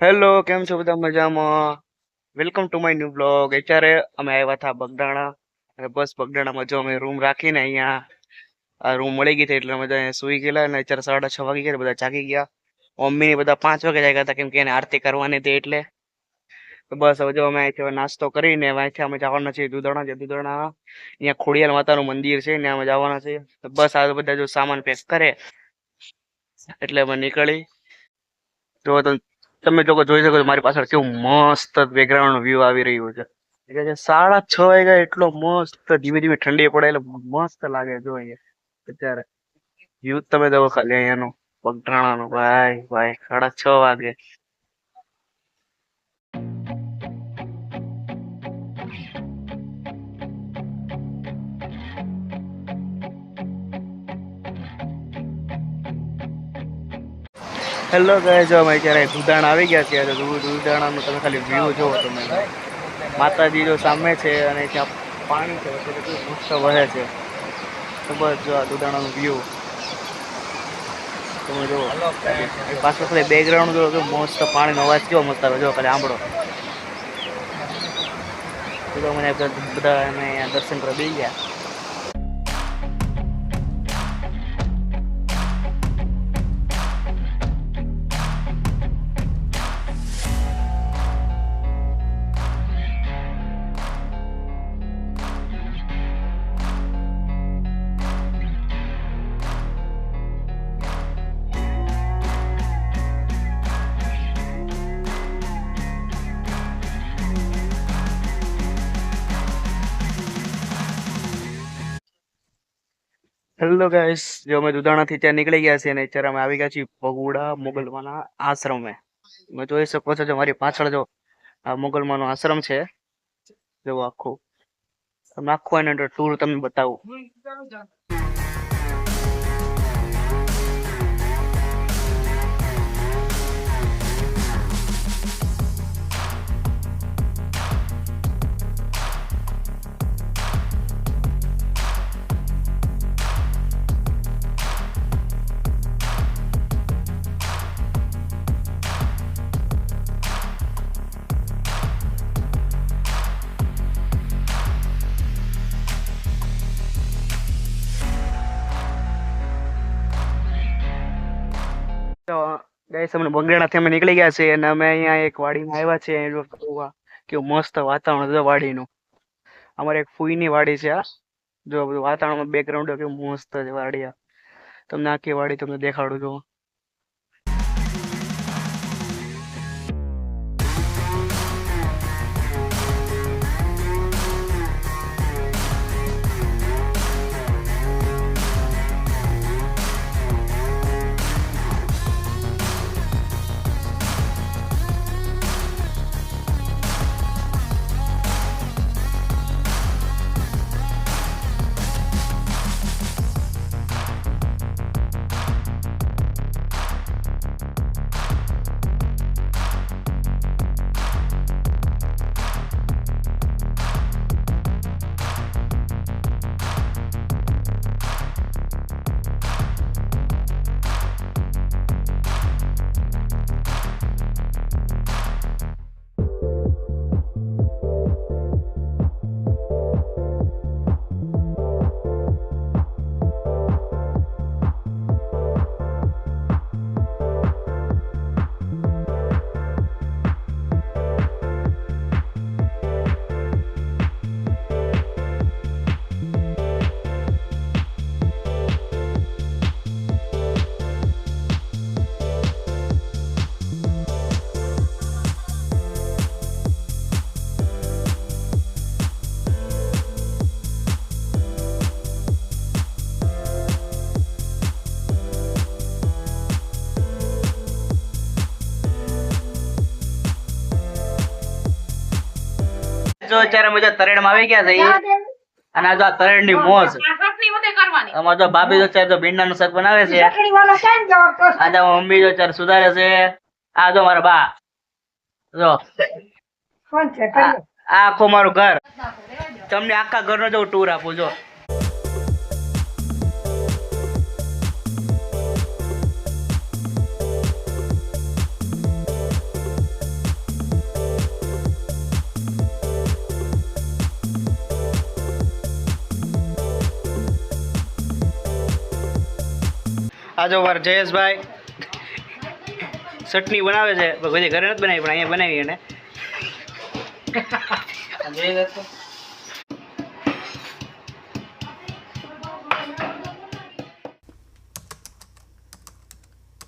Hello, કેમ છો બધા મજામાં? Welcome to my new blog. અત્યારે અમે આવ્યા હતા બગદાણા અને બસ બગદાણામાં જો અમે રૂમ રાખીને અહીંયા આ રૂમ મળી ગઈ હતી એટલે અમે ત્યાં સુઈ ગયેલા અને અત્યારે 6:30 વાગી ગયા બધા જાગી ગયા. મમ્મી ને બધા 5 વાગે જાગ્યા હતા કેમ કે એને આરતી કરવાની હતી એટલે. તો બસ હવે જો અમે અહીંથી હવે નાસ્તો કરીને હવે અહીંથી અમે જવાના છીએ દુધણા. અહીંયા ખોડિયાર માતાનું મંદિર છે ત્યાં અમે જવાના છીએ. તો બસ આ બધા જો સામાન પેક કરે એટલે અમે નીકળી. જો તમે લોકો જોઈ શકો છો મારી પાછળ કેવું મસ્ત બેકગ્રાઉન્ડ નો વ્યૂ આવી રહ્યું છે. 6:30 વાગ્યા એટલો મસ્ત ધીમે ધીમે ઠંડી પડે એટલે મસ્ત લાગે જો અહીંયા અત્યારે વ્યૂ તમે જોવો ખાલી અહીંયાનો પગઢાણાનો ભાઈ ભાઈ 6:30 વાગે. હેલો ગાઈસ, જો અમે અત્યારે દુધાણા આવી ગયા છીએ. દુધાણાનું તમે ખાલી વ્યૂ જોવો તમે. માતાજી જો સામે છે અને ત્યાં પાણી છે એટલે કેવું મસ્ત વહે છે. તો બસ જો આ દુધાણાનું વ્યૂ તમે જો પાછળ ખાલી બેકગ્રાઉન્ડ જો કેવું મસ્ત પાણીનો અવાજ કેવો મસ્ત આવે જો ખાલી આંબળો. તો મને બધા અમે અહીંયા દર્શન કરવા બેસી ગયા. હેલો ગાઈસ, જો અમે દુધાણાથી ત્યાં નીકળી ગયા છીએ અને અત્યારે અમે આવી ગયા છીએ ભગુડા મોગલમાના આશ્રમે. તમે જોઈ શકો છો જો મારી પાછળ જો આ મોગલમાનો આશ્રમ છે જો આખું. તમને આખું એનો ટૂર તમને બતાવું. ગાઈસ અમે બગડાણાથી અમે નીકળી ગયા છીએ અને અમે અહીંયા એક વાડીમાં આવ્યા છીએ. કેવું મસ્ત વાતાવરણ છે વાડીનું. અમારે એક ફૂઈની વાડી છે આ. જો બધું વાતાવરણ બેકગ્રાઉન્ડ કેવું મસ્ત છે વાડી આ. તમને આખી વાડી તમને દેખાડું છું. જો અત્યારે અમે તરેડમાં આવી ગયા છે અને આ જો આ તરેડ ની મોજ અમાર તો ભાભી જો અત્યારે તો ભીંડાનું શાક બનાવે છે. આ જો મમ્મી જો અત્યારે સુધારે છે. આ જો મારા બા જો આ આખું મારું ઘર. તમને આખા ઘરનો જો ટૂર આપું જો. આ જો વાર જયેશભાઈ ચટણી બનાવે છે, બધી ઘરે નથી બનાવી પણ અહીંયા બનાવી એને